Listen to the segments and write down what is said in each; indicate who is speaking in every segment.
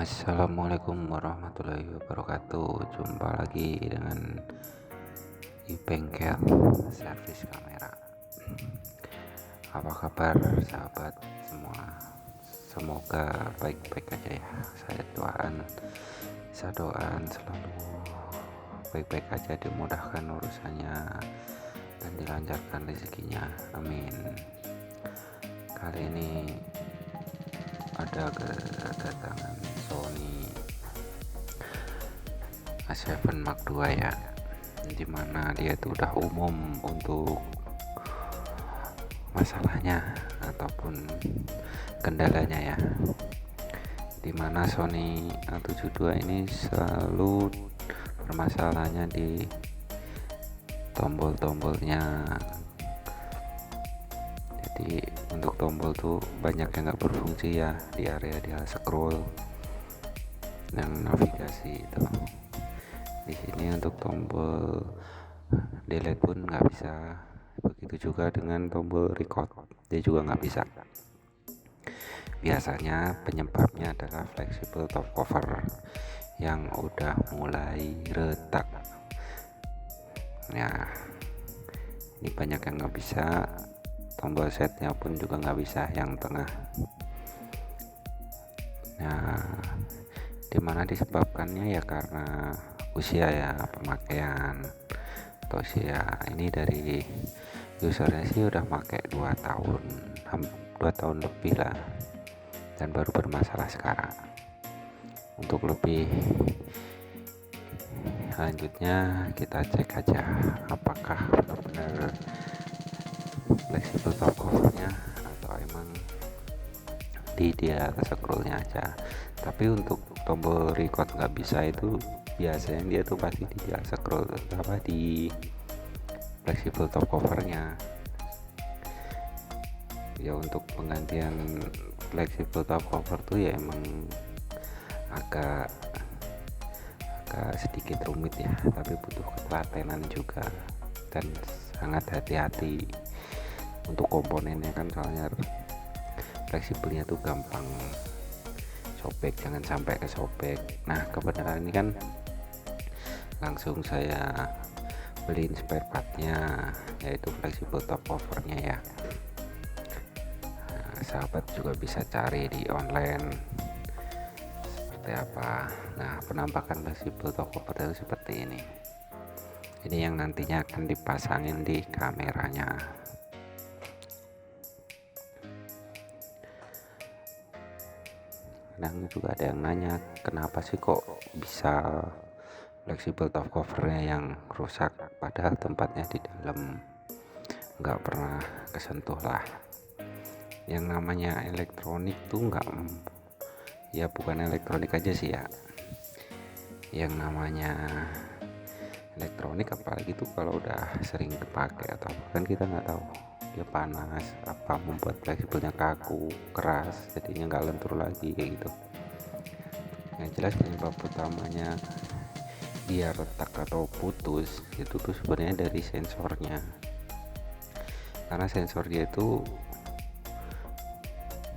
Speaker 1: Assalamualaikum warahmatullahi wabarakatuh. Jumpa lagi dengan Bengkel Servis Kamera. Apa kabar sahabat semua? Semoga baik-baik aja ya. Saya doakan selalu baik-baik aja, dimudahkan urusannya dan dilancarkan rezekinya. Amin. Kali ini ada kedatangan Sony A7 Mark II ya, dimana dia itu udah umum untuk masalahnya ataupun kendalanya ya, dimana Sony A7 II ini selalu permasalahannya di tombol-tombolnya. Jadi untuk tombol tuh banyak yang nggak berfungsi ya, di area dia scroll dan navigasi itu. Di sini untuk tombol delete pun nggak bisa, begitu juga dengan tombol record, dia juga nggak bisa. Biasanya penyebabnya adalah flexible top cover yang udah mulai retak ya. Ini banyak yang nggak bisa, tombol setnya pun juga nggak bisa yang tengah. Nah, dimana disebabkannya ya karena usia ya, pemakaian atau usia ini dari usernya sih udah pakai 2 tahun lebih lah, dan baru bermasalah sekarang. Untuk lebih lanjutnya kita cek aja apakah benar-benar flexible top covernya atau emang di dia scrollnya aja. Tapi untuk tombol record nggak bisa itu biasanya dia tuh pasti di dia scroll di flexible top covernya ya. Untuk penggantian flexible top cover tuh ya emang agak sedikit rumit ya, tapi butuh ketelatenan juga dan sangat hati-hati untuk komponennya kan, soalnya fleksibelnya tuh gampang sobek, jangan sampai kesobek. Nah, kebenaran ini kan langsung saya beliin spare partnya, yaitu flexible top covernya ya. Nah, sahabat juga bisa cari di online seperti apa. Nah, penampakan flexible top cover itu seperti ini. Ini yang nantinya akan dipasangin di kameranya. Dan juga ada yang nanya, kenapa sih kok bisa flexible top covernya yang rusak, padahal tempatnya di dalam, nggak pernah kesentuh lah. Yang namanya elektronik tuh ya bukan elektronik aja sih ya, yang namanya elektronik apalagi tuh kalau udah sering dipakai atau kan kita nggak tahu dia panas apa membuat fleksibelnya kaku keras, jadinya nggak lentur lagi kayak gitu. Yang jelas penyebab utamanya dia retak atau putus itu tuh sebenarnya dari sensornya, karena sensor dia itu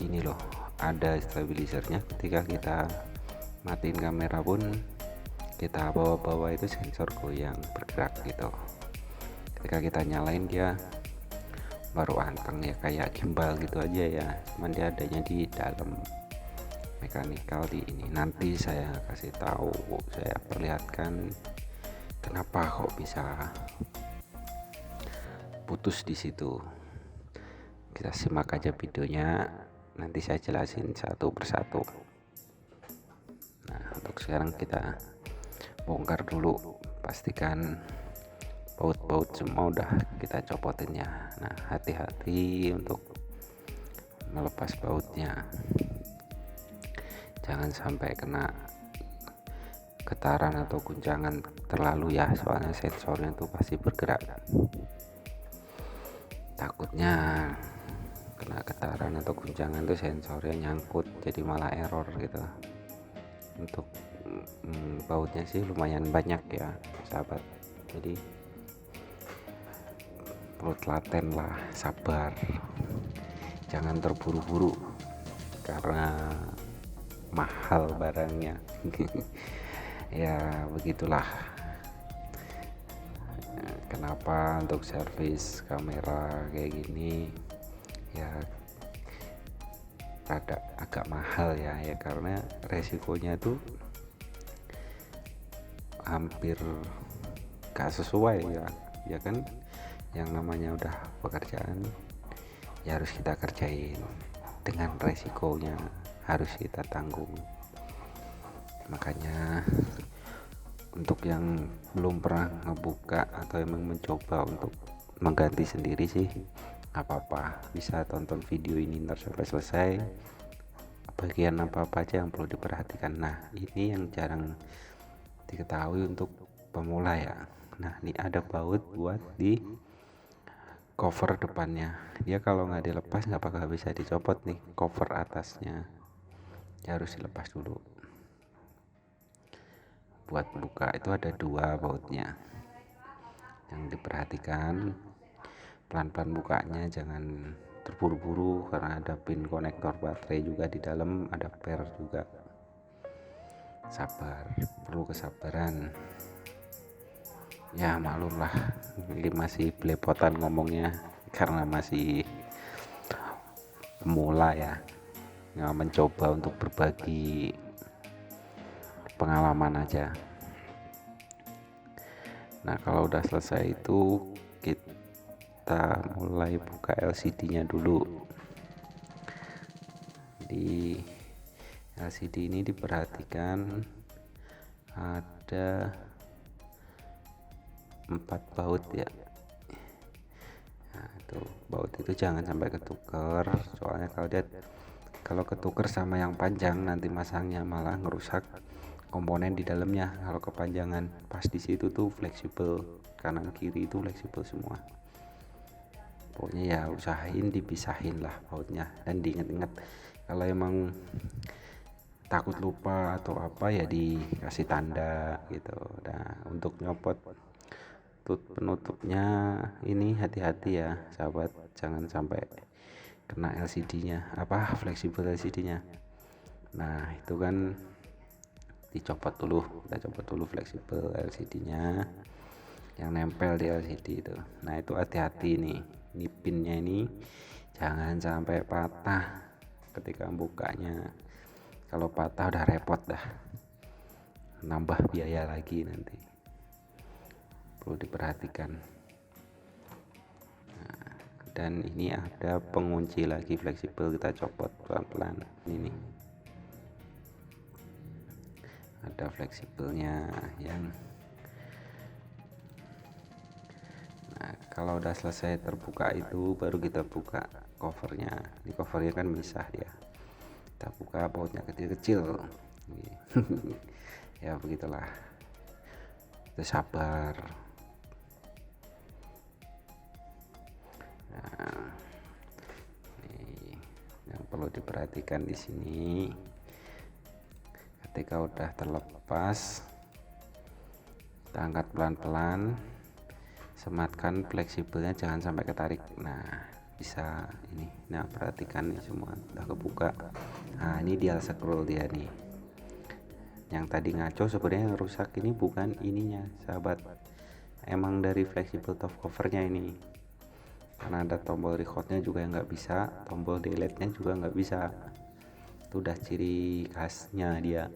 Speaker 1: ini loh, ada stabilizernya. Ketika kita matiin kamera pun kita bawa-bawa itu sensor goyang bergerak gitu. Ketika kita nyalain dia baru anteng ya, kayak gimbal gitu aja ya, cuman dia adanya di dalam mekanikal di ini. Nanti saya kasih tahu, saya perlihatkan kenapa kok bisa putus di situ. Kita simak aja videonya, nanti saya jelasin satu persatu. Nah, untuk sekarang kita bongkar dulu, pastikan baut-baut semua udah kita copotin ya. Nah, hati-hati untuk melepas bautnya, jangan sampai kena getaran atau guncangan terlalu ya, soalnya sensornya tuh pasti bergerak. Takutnya kena getaran atau guncangan tuh sensornya nyangkut, jadi malah error gitu. Untuk bautnya sih lumayan banyak ya sahabat, jadi perlu telaten lah, sabar, jangan terburu-buru, karena mahal barangnya. Ya begitulah kenapa untuk servis kamera kayak gini ya agak mahal ya, karena resikonya tuh hampir gak sesuai ya kan, yang namanya udah pekerjaan ya harus kita kerjain dengan resikonya harus kita tanggung. Makanya untuk yang belum pernah ngebuka atau emang mencoba untuk mengganti sendiri sih nggak apa-apa, bisa tonton video ini ntar sampai selesai, bagian apa-apa aja yang perlu diperhatikan. Nah ini yang jarang diketahui untuk pemula ya. Nah ini ada baut buat di cover depannya, dia kalau nggak dilepas nggak bakal bisa dicopot nih, cover atasnya ya harus dilepas dulu. Buat buka itu ada 2 bautnya, yang diperhatikan pelan-pelan bukanya, jangan terburu-buru karena ada pin konektor baterai juga di dalam, ada per juga. Sabar, perlu kesabaran ya, maklum lah ini masih belepotan ngomongnya karena masih pemula ya, nggak mencoba untuk berbagi pengalaman aja. Nah kalau udah selesai itu kita mulai buka LCD nya dulu. Di LCD ini diperhatikan ada 4 baut ya. Nah itu baut itu jangan sampai ketuker, soalnya kalau ketuker sama yang panjang nanti masangnya malah ngerusak komponen di dalamnya. Kalau kepanjangan pas di situ tuh fleksibel, kanan kiri itu fleksibel semua. Pokoknya ya usahain dipisahin lah bautnya, dan diinget-inget kalau emang takut lupa atau apa ya dikasih tanda gitu. Nah untuk nyopot penutupnya ini hati-hati ya sahabat, jangan sampai kena LCD-nya fleksibel LCD-nya. Nah itu kan kita copot dulu fleksibel LCD-nya yang nempel di LCD itu. Nah itu hati-hati nih, ini pinnya ini jangan sampai patah ketika bukanya. Kalau patah udah repot dah, nambah biaya lagi nanti, perlu diperhatikan. Nah, dan ini ada pengunci lagi fleksibel, kita copot pelan-pelan. Ini ada fleksibelnya yang kalau udah selesai terbuka itu baru kita buka covernya. Di covernya kan misah dia, kita buka bautnya kecil-kecil. Ya begitulah, kita sabar. Nah, ini yang perlu diperhatikan di sini, ketika udah terlepas kita angkat pelan-pelan, sematkan fleksibelnya jangan sampai ketarik. Nah bisa ini, nah perhatikan nih semua udah kebuka. Nah ini dia scroll dia nih, yang tadi ngaco sebenarnya yang rusak ini bukan ininya sahabat, emang dari fleksibel top covernya ini, karena ada tombol recordnya juga yang nggak bisa, tombol delete nya juga nggak bisa. Itu udah ciri khasnya dia.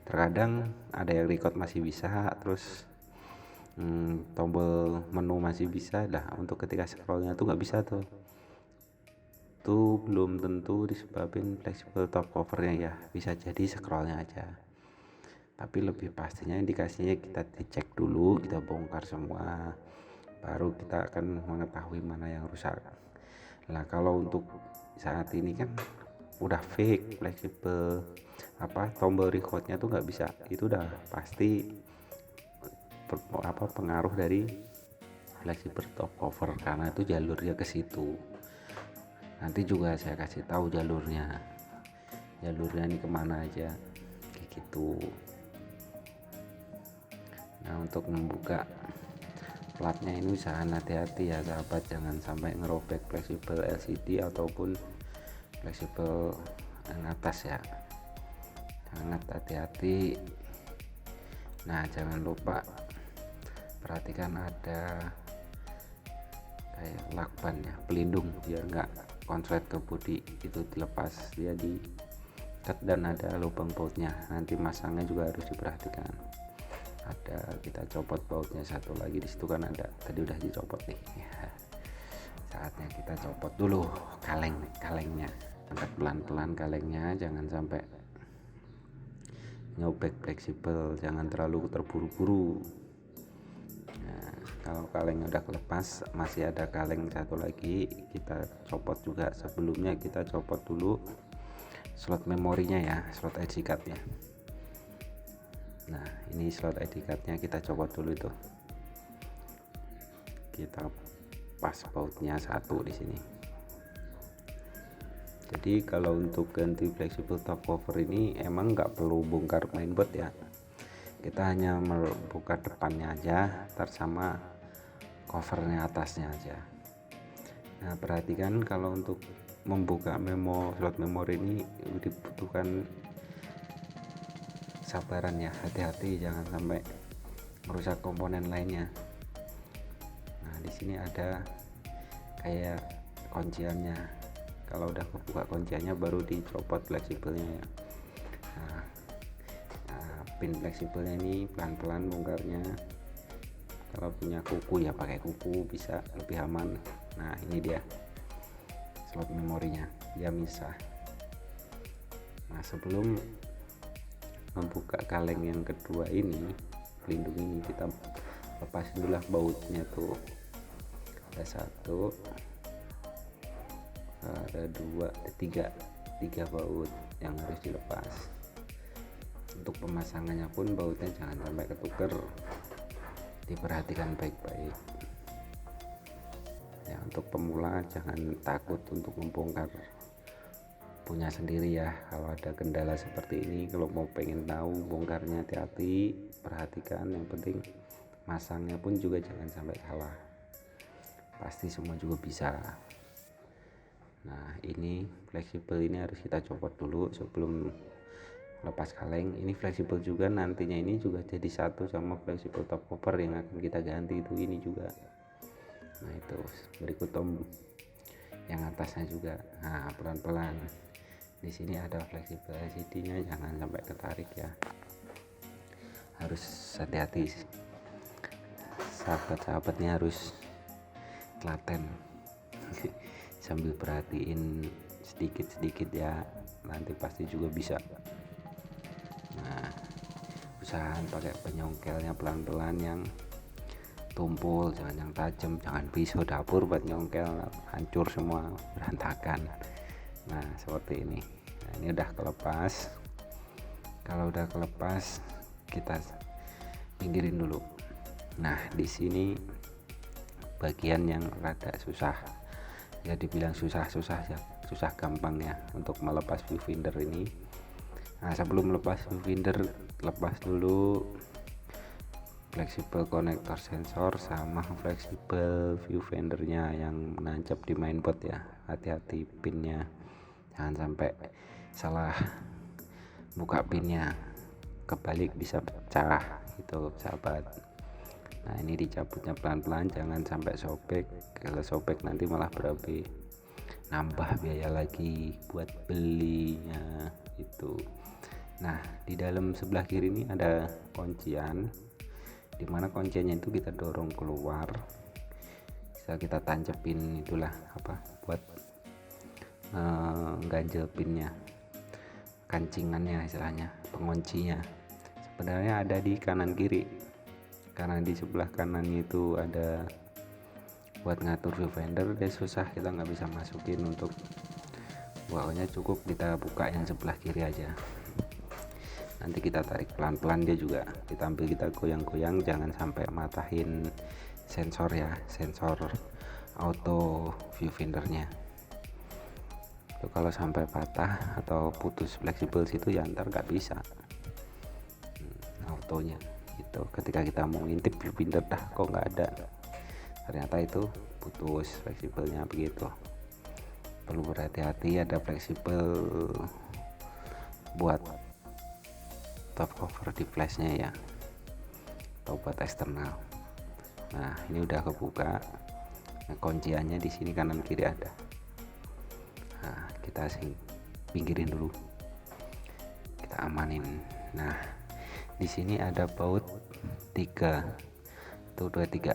Speaker 1: Terkadang ada yang record masih bisa, terus tombol menu masih bisa. Lah untuk ketika scrollnya tuh nggak bisa tuh belum tentu disebabin fleksibel top covernya ya, bisa jadi scrollnya aja. Tapi lebih pastinya indikasinya kita dicek dulu, kita bongkar semua, baru kita akan mengetahui mana yang rusak. Nah kalau untuk saat ini kan udah fake fleksibel tombol recordnya tuh nggak bisa, itu udah pasti pengaruh dari fleksibel top cover, karena itu jalurnya ke situ. Nanti juga saya kasih tahu jalurnya ini kemana aja kayak gitu. Nah untuk membuka platnya ini usahakan hati-hati ya sahabat, jangan sampai ngerobek fleksibel LCD ataupun fleksibel yang atas ya. sangat hati-hati. Nah, jangan lupa perhatikan ada kayak lakban ya, pelindung biar nggak konslet ke bodi, itu dilepas dia di cut dan ada lubang bautnya. Nanti masangnya juga harus diperhatikan. Ada, kita copot bautnya satu lagi di situ kan ada, tadi udah dicopot nih ya. Saatnya kita copot dulu kalengnya. Angkat pelan-pelan kalengnya, jangan sampai nyobek fleksibel, jangan terlalu terburu-buru. Nah, kalau kaleng udah kelepas, masih ada kaleng satu lagi, kita copot juga. Sebelumnya kita copot dulu slot memorinya ya, slot SD card-nya. Nah, ini slot ID card-nya kita copot dulu itu. Kita pas bautnya satu di sini. Jadi kalau untuk ganti flexible top cover ini emang nggak perlu bongkar mainboard ya. Kita hanya membuka depannya aja, sama covernya atasnya aja. Nah, perhatikan kalau untuk membuka slot memori ini dibutuhkan sabaran ya, hati-hati jangan sampai merusak komponen lainnya. Nah, di sini ada kayak kunciannya. Kalau udah kebuka kunciannya baru dicopot fleksibelnya ya. Nah, pin fleksibelnya ini pelan-pelan bongkarnya. Kalau punya kuku ya pakai kuku bisa lebih aman. Nah, ini dia slot memorinya, dia misah. Nah, sebelum membuka kaleng yang kedua ini, pelindung ini, kita lepas dulu lah bautnya tuh. Ada satu, ada dua, ada tiga baut yang harus dilepas. Untuk pemasangannya pun bautnya jangan sampai ketuker, diperhatikan baik-baik ya. Untuk pemula jangan takut untuk membongkar punya sendiri ya. Kalau ada kendala seperti ini, kalau mau pengen tahu bongkarnya, hati-hati, perhatikan. Yang penting masangnya pun juga jangan sampai salah, pasti semua juga bisa. Nah, ini fleksibel ini harus kita copot dulu sebelum lepas kaleng. Ini fleksibel juga, nantinya ini juga jadi satu sama fleksibel top cover yang akan kita ganti itu ini juga. Nah, itu berikut yang atasnya juga. Nah, pelan-pelan. Di sini ada fleksibel LCD-nya, jangan sampai ketarik ya. Harus hati-hati. Sahabat-sahabatnya harus telaten. Sambil perhatiin sedikit-sedikit ya, nanti pasti juga bisa. Nah, usahakan pakai penyongkelnya pelan-pelan, yang tumpul, jangan yang tajam, jangan pisau dapur buat nyongkel, hancur semua, berantakan. Nah, seperti ini. Nah, ini udah kelepas. Kalau udah kelepas, kita pinggirin dulu. Nah, di sini bagian yang rada susah ya, dibilang susah ya, susah gampang ya untuk melepas viewfinder ini. Nah, sebelum melepas viewfinder, lepas dulu fleksibel konektor sensor sama fleksibel viewfindernya yang menancap di mainboard ya. Hati-hati pinnya, jangan sampai salah buka pinnya, kebalik bisa pecah gitu sahabat. Nah, ini dicabutnya pelan-pelan, jangan sampai sobek. Kalau sobek nanti malah berabe, nambah biaya lagi buat belinya itu. Nah, di dalam sebelah kiri ini ada kuncian, dimana kunciannya itu kita dorong keluar, bisa kita tancepin itulah apa buat ganjel pinnya, kancingannya istilahnya, penguncinya sebenarnya ada di kanan kiri, karena di sebelah kanan itu ada buat ngatur viewfinder, dia susah, kita nggak bisa masukin. Untuk pokoknya cukup kita buka yang sebelah kiri aja, nanti kita tarik pelan-pelan, dia juga kita ambil, kita goyang-goyang, jangan sampai matahin sensor ya, sensor auto viewfindernya. Itu kalau sampai patah atau putus fleksibel situ ya ntar nggak bisa autonya itu. Ketika kita mau ngintip viewfinder kok nggak ada, ternyata itu putus fleksibelnya, begitu. Perlu berhati-hati, ada fleksibel buat top cover di flashnya ya, atau buat eksternal. Nah ini udah kebuka. Nah, kunciannya di sini kanan kiri ada. Nah kita pinggirin dulu, kita amanin. Nah di sini ada baut 3 atau 23,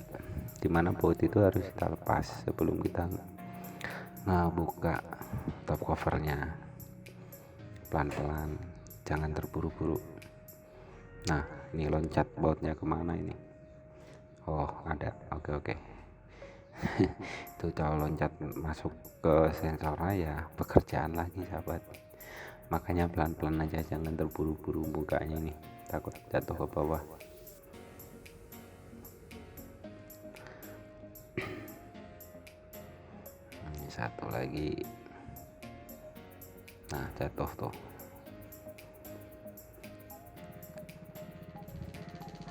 Speaker 1: dimana baut itu harus kita lepas sebelum kita buka top covernya. Pelan-pelan, jangan terburu-buru. Nah ini loncat bautnya kemana ini? Oh ada, oke. Itu kalau loncat masuk ke sensornya ya pekerjaan lagi sahabat. Makanya pelan-pelan aja, jangan terburu-buru bukanya nih, takut jatuh ke bawah. Ini satu lagi. Nah jatuh tuh.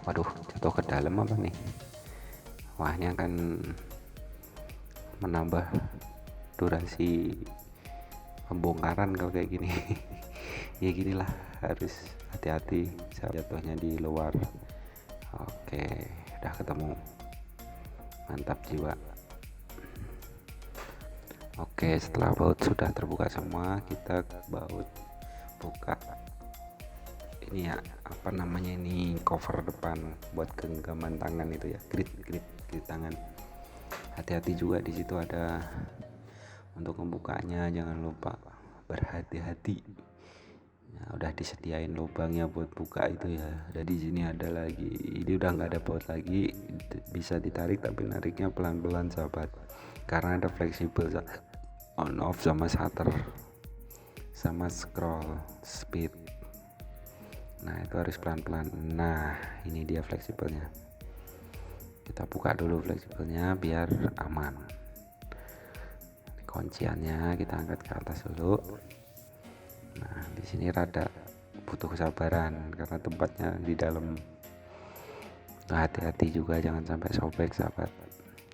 Speaker 1: Waduh, jatuh ke dalam apa nih? Wah ini akan menambah durasi pembongkaran kalau kayak gini. Ya ginilah, harus hati-hati jatuhnya di luar. Oke, udah ketemu, mantap jiwa. Oke, setelah baut sudah terbuka semua, kita baut buka ini ya, apa namanya ini, cover depan buat genggaman tangan itu ya, grit tangan. Hati-hati juga di situ ada untuk membukanya, jangan lupa berhati-hati. Nah, udah disediain lubangnya buat buka itu ya. Dan di sini ada lagi, ini udah nggak ada baut lagi, bisa ditarik tapi nariknya pelan-pelan sahabat, karena ada fleksibel on off sama shutter sama scroll speed. Nah itu harus pelan-pelan. Nah ini dia fleksibelnya, kita buka dulu fleksibelnya biar aman. Kunciannya kita angkat ke atas dulu. Nah di sini rada butuh kesabaran karena tempatnya di dalam. Nah, hati-hati juga jangan sampai sobek sahabat,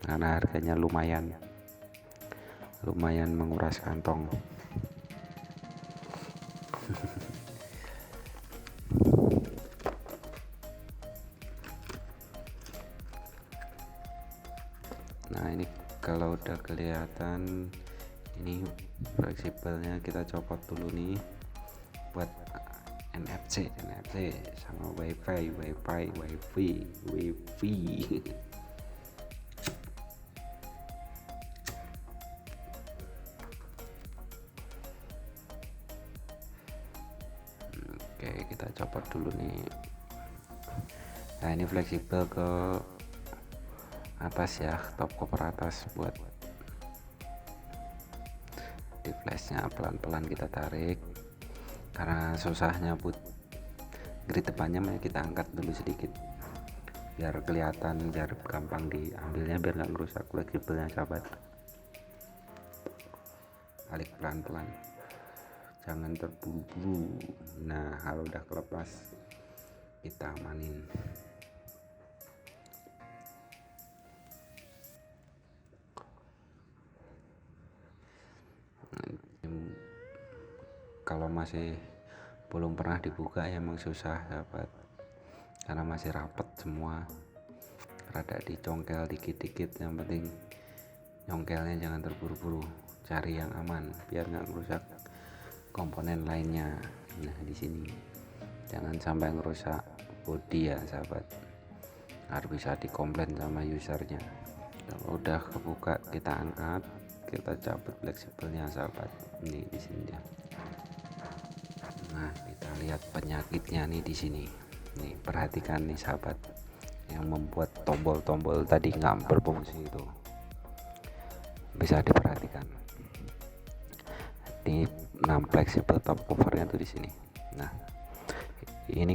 Speaker 1: karena harganya lumayan menguras kantong. Nah ini kalau udah kelihatan ini fleksibelnya, kita copot dulu nih buat NFC sama wifi. Oke, kita copot dulu nih. Nah ini fleksibel ke atas ya, top cover atas. Buat di flashnya pelan-pelan kita tarik, karena susahnya put grid depannya kita angkat dulu sedikit biar kelihatan, biar gampang diambilnya, biar nggak merusak fleksibelnya sahabat. Tarik pelan-pelan, jangan terburu-buru. Nah kalau udah kelepas kita amanin. Kalau masih belum pernah dibuka ya emang susah sahabat, karena masih rapet semua, rada dicongkel dikit-dikit. Yang penting nyongkelnya jangan terburu-buru, cari yang aman biar nggak merusak komponen lainnya. Nah di sini jangan sampai merusak bodi ya sahabat, harus bisa dikomplain sama usernya. Kalau udah kebuka kita angkat, kita cabut fleksibelnya sahabat. Ini di sini ya. Nah kita lihat penyakitnya nih di sini. Nih perhatikan nih sahabat, yang membuat tombol-tombol tadi nggak berfungsi itu bisa diperhatikan. Di 6 fleksibel top covernya tuh di sini. Nah ini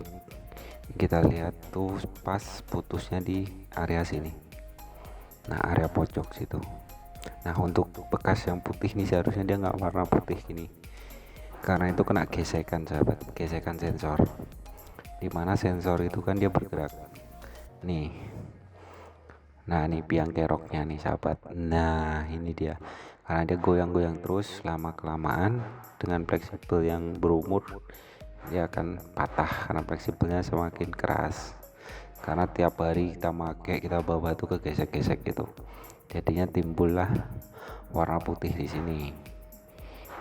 Speaker 1: kita lihat tuh pas putusnya di area sini. Nah area pojok situ. Nah untuk bekas yang putih nih seharusnya dia nggak warna putih gini, karena itu kena gesekan sahabat, gesekan sensor. Dimana sensor itu kan dia bergerak nih. Nah ini biang keroknya nih sahabat. Nah ini dia, karena dia goyang-goyang terus lama kelamaan dengan fleksibel yang berumur dia akan patah karena fleksibelnya semakin keras, karena tiap hari kita pakai, kita bawa tuh kegesek-gesek gitu, jadinya timbullah warna putih di sini.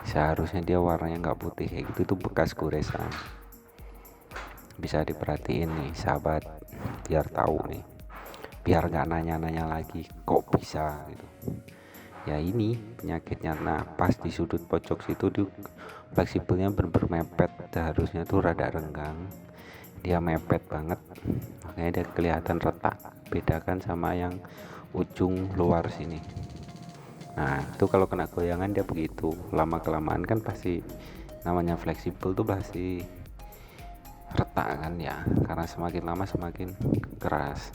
Speaker 1: Seharusnya dia warnanya nggak putih kayak gitu, tuh bekas goresan. Bisa diperhatiin nih sahabat, biar tahu nih, biar nggak nanya-nanya lagi kok bisa gitu. Ya ini penyakitnya. Nah pas di sudut pojok situ tuh fleksibelnya bener-bener mepet, harusnya tuh rada renggang, dia mepet banget, makanya dia kelihatan retak. Bedakan sama yang ujung luar sini. Nah itu kalau kena goyangan dia begitu, lama kelamaan kan pasti, namanya fleksibel tuh pasti retak kan ya, karena semakin lama semakin keras,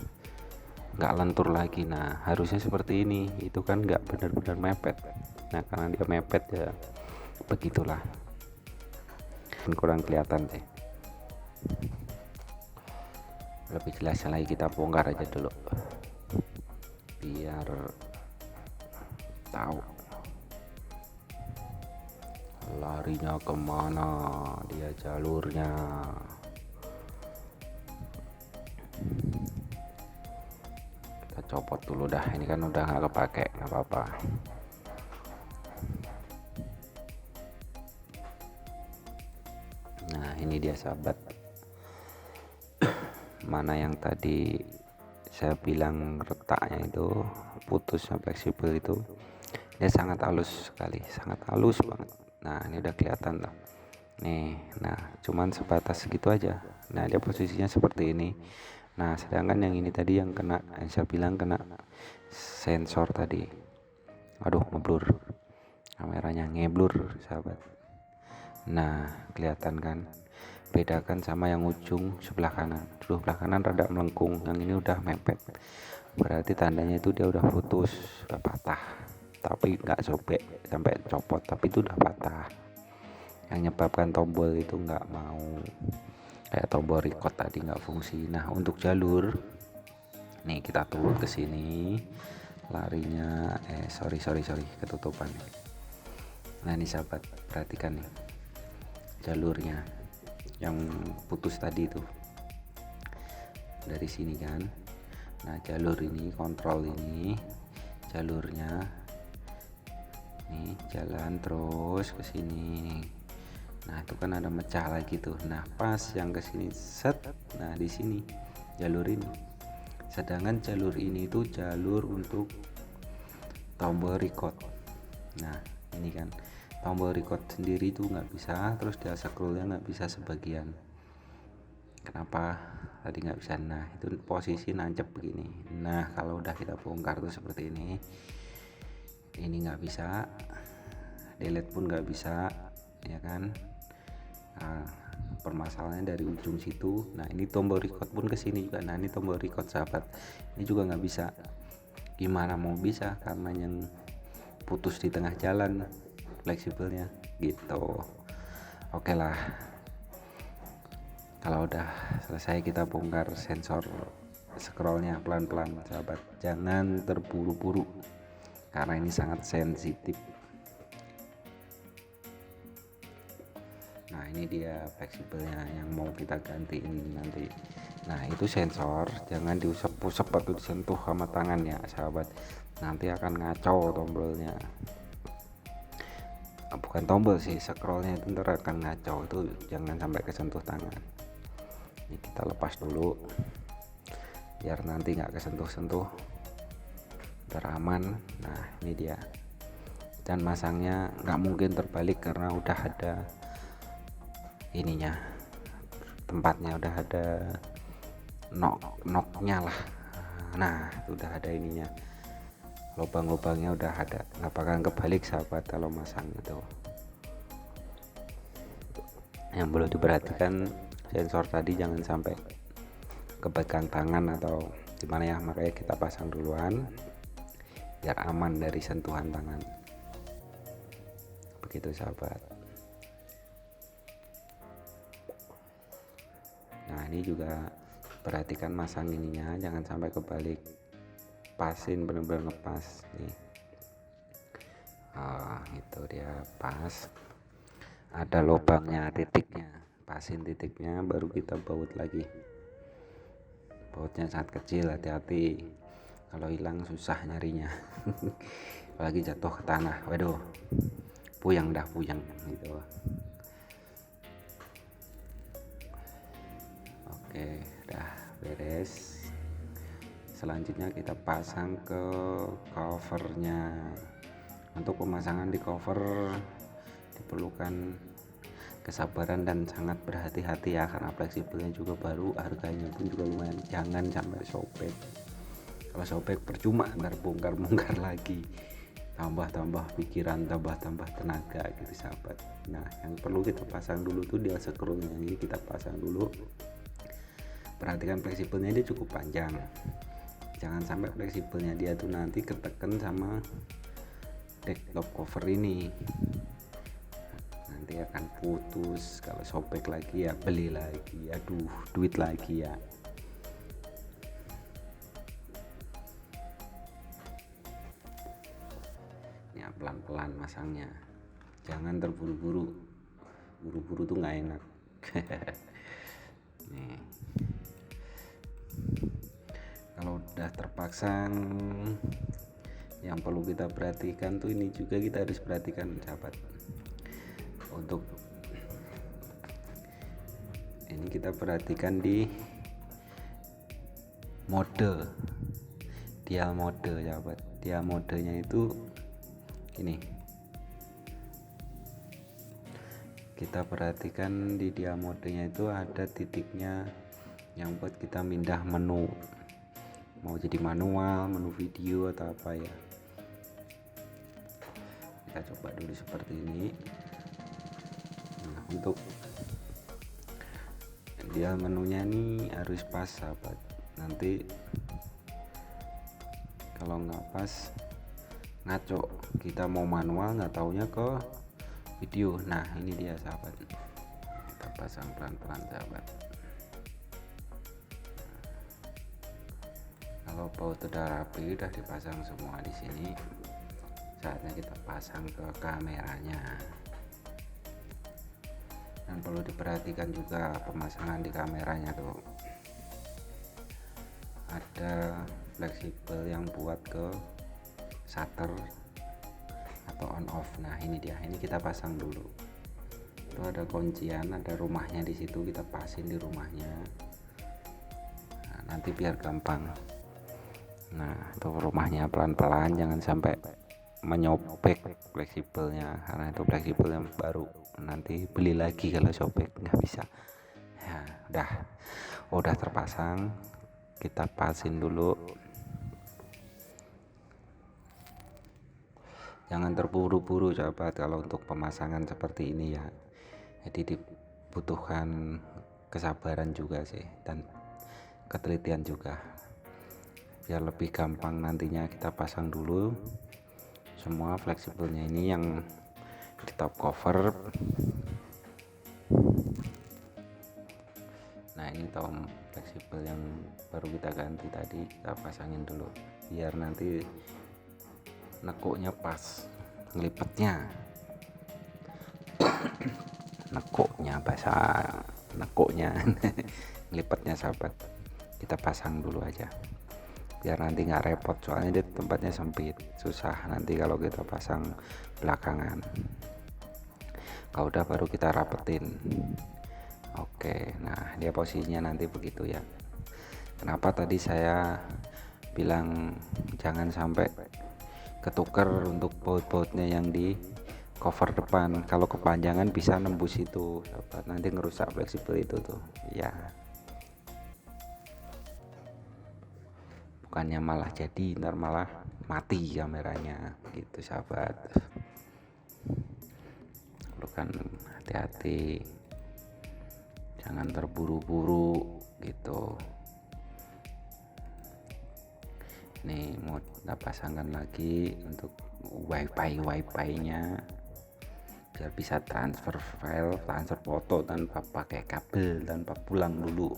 Speaker 1: nggak lentur lagi. Nah harusnya seperti ini, itu kan nggak benar-benar mepet. Nah karena dia mepet ya begitulah, kurang kelihatan deh. Lebih jelas lagi kita bongkar aja dulu biar tahu larinya kemana dia jalurnya. Kita copot dulu dah, ini kan udah nggak kepake, nggak apa-apa. Nah ini dia sahabat, mana yang tadi saya bilang retaknya itu, putusnya fleksibel itu, dia sangat halus sekali, sangat halus banget. Nah ini udah kelihatan loh nih. Nah cuman sebatas segitu aja. Nah dia posisinya seperti ini. Nah sedangkan yang ini tadi yang kena, yang saya bilang kena sensor tadi, aduh ngeblur, kameranya ngeblur sahabat. Nah kelihatan kan, bedakan sama yang ujung sebelah kanan. Sebelah kanan rada melengkung, yang ini udah mepet, berarti tandanya itu dia udah putus, udah patah, tapi nggak sobek sampai copot, tapi itu udah patah. Yang menyebabkan tombol itu nggak mau, kayak tombol record tadi nggak fungsi. Nah untuk jalur nih kita turun ke sini, larinya sorry ketutupan. Nah ini sahabat perhatikan nih jalurnya yang putus tadi itu dari sini kan. Nah jalur ini, kontrol ini jalurnya nih, jalan terus ke sini. Nah itu kan ada mecah lagi tuh. Nah pas yang ke sini set, nah di sini jalur ini, sedangkan jalur ini itu jalur untuk tombol record. Nah ini kan tombol record sendiri itu nggak bisa, terus dia scrollnya nggak bisa sebagian. Kenapa tadi nggak bisa? Nah itu posisi nancep begini. Nah kalau udah kita bongkar tuh seperti ini nggak bisa, delete pun nggak bisa ya kan. Nah, permasalahannya dari ujung situ. Nah ini tombol record pun kesini juga. Nah ini tombol record sahabat, ini juga nggak bisa. Gimana mau bisa, karena yang putus di tengah jalan fleksibelnya gitu. Oke lah, kalau udah selesai kita bongkar sensor scrollnya pelan-pelan sahabat, jangan terburu-buru karena ini sangat sensitif. Nah ini dia fleksibelnya yang mau kita ganti ini nanti. Nah itu sensor jangan diusap-usap atau disentuh sama tangan ya sahabat, nanti akan ngaco tombolnya. Bukan tombol sih, scrollnya itu ntar akan ngaco, itu jangan sampai kesentuh tangan. Ini kita lepas dulu biar nanti nggak kesentuh-sentuh, biar aman. Nah ini dia, dan masangnya nggak mungkin terbalik karena udah ada ininya, tempatnya udah ada noknya lah. Nah udah ada ininya, lubang-lubangnya udah ada, nggak bakal kebalik sahabat kalau masang itu. Yang perlu diperhatikan sensor tadi jangan sampai kepegang tangan atau gimana ya, makanya kita pasang duluan biar aman dari sentuhan tangan, begitu sahabat. Nah ini juga perhatikan masang ininya jangan sampai kebalik, pasin bener-bener ngepas nih. Itu dia pas, ada lubangnya, titiknya pasin titiknya, baru kita baut lagi. Bautnya sangat kecil, hati-hati kalau hilang susah nyarinya. Apalagi jatuh ke tanah, waduh, puyeng gitu. Oke, udah beres. Selanjutnya kita pasang ke covernya. Untuk pemasangan di cover diperlukan kesabaran dan sangat berhati-hati ya, karena fleksibelnya juga baru, harganya pun juga lumayan. Jangan sampai sobek. Kalau sobek percuma, ntar bongkar lagi, tambah pikiran, tambah tenaga gitu sahabat. Nah, yang perlu kita pasang dulu tuh dia screwnya, ini kita pasang dulu. Perhatikan fleksibelnya dia cukup panjang, jangan sampai fleksibelnya dia tuh nanti keteken sama deck top cover ini, nanti akan putus. Kalau sobek lagi ya beli lagi, aduh duit lagi ya. Ya pelan-pelan masangnya, jangan terburu-buru, buru-buru tuh nggak enak. Nih, kalau udah terpasang, yang perlu kita perhatikan tuh ini juga kita harus perhatikan sahabat. Untuk ini kita perhatikan di mode, dial mode sahabat. Dial modenya itu ini, kita perhatikan di dial modenya itu ada titiknya yang buat kita pindah menu, mau jadi manual, menu video atau apa ya. Kita coba dulu seperti ini. Nah, untuk dia menunya nih harus pas sahabat, nanti kalau nggak pas ngaco, kita mau manual nggak taunya ke video. Nah ini dia sahabat, kita pasang pelan-pelan sahabat. Kalau baut udah rapi, udah dipasang semua di sini, saatnya kita pasang ke kameranya. Dan perlu diperhatikan juga pemasangan di kameranya tuh, ada fleksibel yang buat ke shutter atau on off. Nah ini dia, ini kita pasang dulu. Itu ada kuncian, ada rumahnya di situ, kita pasin di rumahnya. Nah, nanti biar gampang. Nah itu rumahnya pelan-pelan, jangan sampai menyobek fleksibelnya, karena itu fleksibel yang baru, nanti beli lagi kalau sobek nggak bisa ya. Udah terpasang, kita pasin dulu, jangan terburu-buru sahabat kalau untuk pemasangan seperti ini ya. Jadi dibutuhkan kesabaran juga sih, dan ketelitian juga, biar lebih gampang nantinya. Kita pasang dulu semua fleksibelnya ini yang di top cover. Nah ini tom fleksibel yang baru kita ganti tadi, kita pasangin dulu biar nanti nekuknya pas, ngelipetnya nekuknya ngelipetnya sahabat. Kita pasang dulu aja biar nanti nggak repot, soalnya dia tempatnya sempit, susah nanti kalau kita pasang belakangan. Kalau udah baru kita rapetin. Oke, nah dia posisinya nanti begitu ya. Kenapa tadi saya bilang jangan sampai ketuker untuk baut-bautnya yang di cover depan, kalau kepanjangan bisa nembus itu sahabat, nanti ngerusak fleksibel itu tuh ya. Bukannya malah jadi, ntar malah mati kameranya gitu sahabat. Perlukan hati-hati, jangan terburu-buru gitu. Nih mau kita pasangkan lagi untuk wifi nya biar bisa transfer file, transfer foto tanpa pakai kabel, tanpa pulang dulu.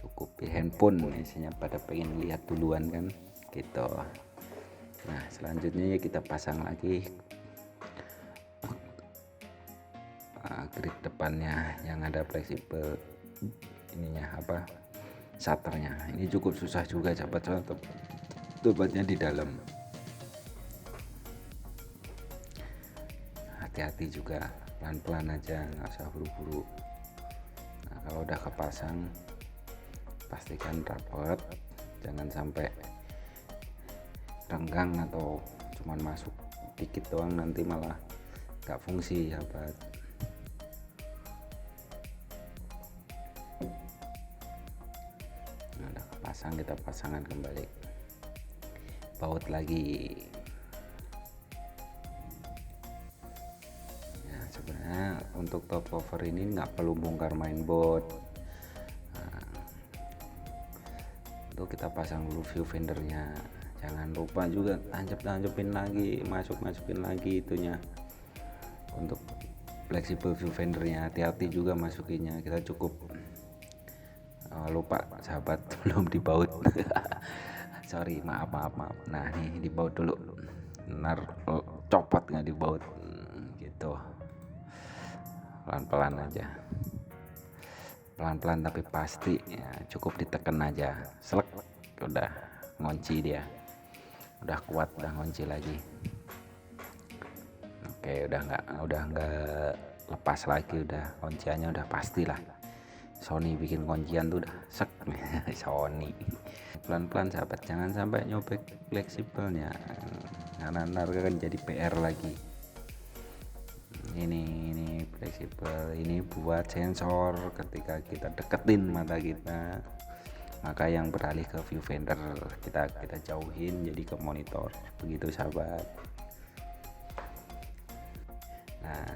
Speaker 1: Cukup di handphone, isinya pada pengen lihat duluan kan gitu. Nah selanjutnya kita pasang lagi grip depannya yang ada fleksibel ininya apa shutternya. Ini cukup susah juga sahabat, tepatnya di dalam. Hati-hati juga, pelan-pelan aja, nggak usah buru-buru. Nah, kalau udah kepasang pastikan rapat, jangan sampai renggang atau cuman masuk dikit doang, nanti malah nggak fungsi sahabat. Nah, udah kepasang, kita pasangkan kembali, baut lagi. Ya, sebenarnya untuk top cover ini nggak perlu bongkar mainboard. Nah, itu kita pasang dulu viewfindernya, jangan lupa juga tancap-tancapin lagi, masukin lagi itunya untuk fleksibel viewfindernya. Hati-hati juga masukinnya, kita cukup lupa sahabat belum dibaut. Sorry, maaf. Nah, nih dibaut dulu, benar copot nggak dibaut gitu. Pelan-pelan aja, pelan-pelan tapi pasti ya, cukup ditekan aja, selek, udah ngunci dia, udah kuat, udah ngunci lagi. Oke, udah nggak lepas lagi, udah kunciannya udah pastilah. Sony bikin kuncian tuh udah sek. Sony. Pelan-pelan sahabat, jangan sampai nyobek fleksibelnya, karena ntar kan jadi PR lagi. Ini fleksibel ini buat sensor ketika kita deketin mata kita, maka yang beralih ke viewfinder kita jauhin jadi ke monitor, begitu sahabat. Nah,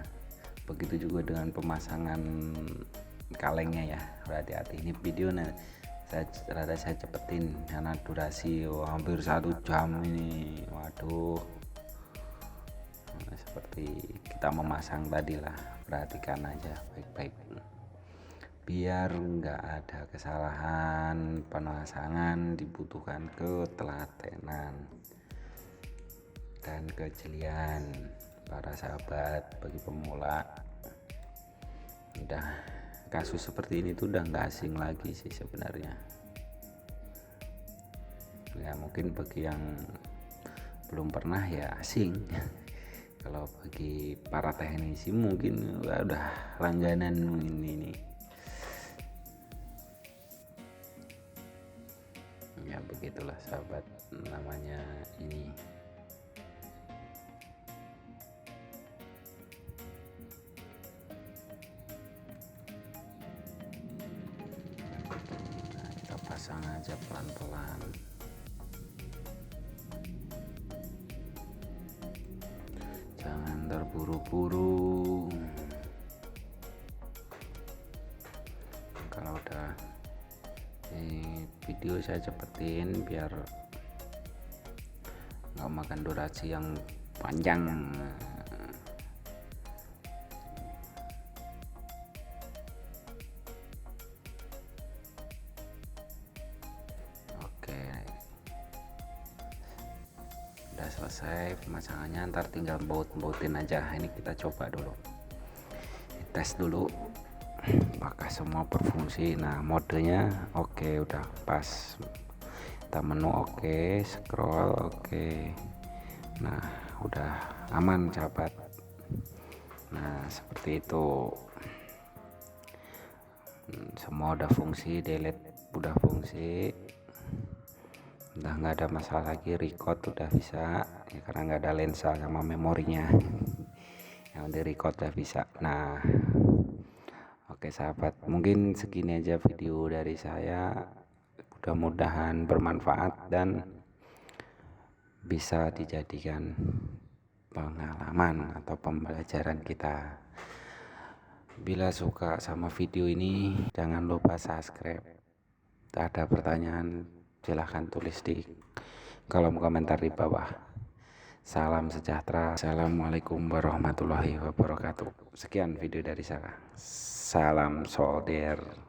Speaker 1: begitu juga dengan pemasangan kalengnya ya, hati-hati. Ini video saya cepetin karena durasi hampir 1 jam ini. Waduh, seperti kita memasang tadi lah, perhatikan aja baik-baik biar nggak ada kesalahan pemasangan. Dibutuhkan ketelatenan dan kejelian para sahabat. Bagi pemula, udah kasus seperti ini tuh udah nggak asing lagi sih sebenarnya ya. Mungkin bagi yang belum pernah ya asing. Kalau bagi para teknisi mungkin udah langganan ini ya. Begitulah sahabat, namanya ini. Pasang aja pelan-pelan, jangan terburu-buru. Kalau udah video saya cepetin biar nggak makan durasi yang panjang. Udah selesai pemasangannya, ntar tinggal bautin aja. Ini kita coba dulu, tes dulu apakah semua berfungsi. Nah, modenya oke, udah pas. Kita menu oke, scroll oke. Nah, udah aman sahabat. Nah, seperti itu, semua udah fungsi. Delete udah fungsi, udah nggak ada masalah lagi. Record udah bisa ya, karena nggak ada lensa sama memorinya. Yang di record udah bisa. Nah, oke sahabat, mungkin segini aja video dari saya. Mudah-mudahan bermanfaat dan bisa dijadikan pengalaman atau pembelajaran kita. Bila suka sama video ini, jangan lupa subscribe. Ada pertanyaan silahkan tulis di kolom komentar di bawah. Salam sejahtera. Assalamualaikum warahmatullahi wabarakatuh. Sekian video dari saya. Salam solder.